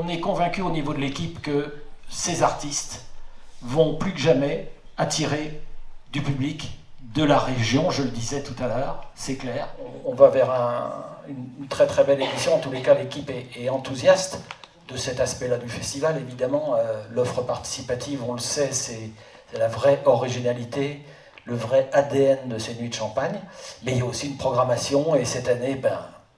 on est convaincu au niveau de l'équipe que ces artistes vont plus que jamais attirer du public de la région, je le disais tout à l'heure, c'est clair. On va vers une très très belle édition, en tous les cas l'équipe est enthousiaste de cet aspect-là du festival, évidemment. L'offre participative, on le sait, c'est la vraie originalité, le vrai ADN de ces nuits de Champagne, mais il y a aussi une programmation, et cette année,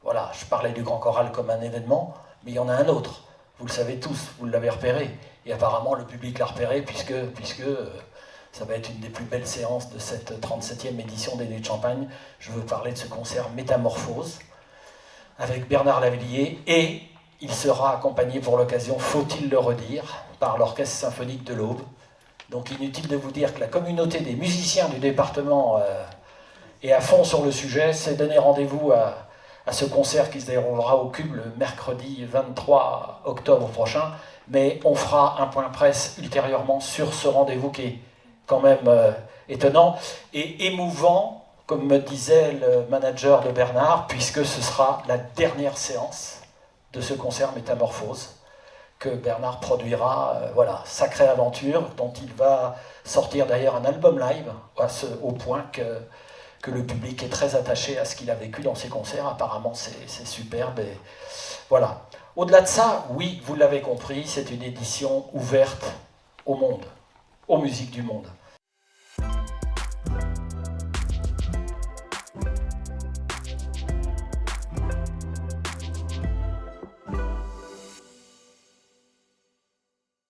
voilà, je parlais du Grand Choral comme un événement, mais il y en a un autre, vous le savez tous, vous l'avez repéré, et apparemment le public l'a repéré, puisque ça va être une des plus belles séances de cette 37e édition des Nuits de Champagne. Je veux parler de ce concert Métamorphose, avec Bernard Lavilliers, et il sera accompagné pour l'occasion, faut-il le redire, par l'Orchestre Symphonique de l'Aube. Donc inutile de vous dire que la communauté des musiciens du département est à fond sur le sujet. C'est donner rendez-vous à ce concert qui se déroulera au Cube le mercredi 23 octobre prochain. Mais on fera un point presse ultérieurement sur ce rendez-vous qui est quand même étonnant et émouvant, comme me disait le manager de Bernard, puisque ce sera la dernière séance de ce concert Métamorphose que Bernard produira, voilà, sacrée aventure, dont il va sortir d'ailleurs un album live, au point que le public est très attaché à ce qu'il a vécu dans ses concerts. Apparemment, c'est superbe. Et voilà. Au-delà de ça, oui, vous l'avez compris, c'est une édition ouverte au monde, aux musiques du monde.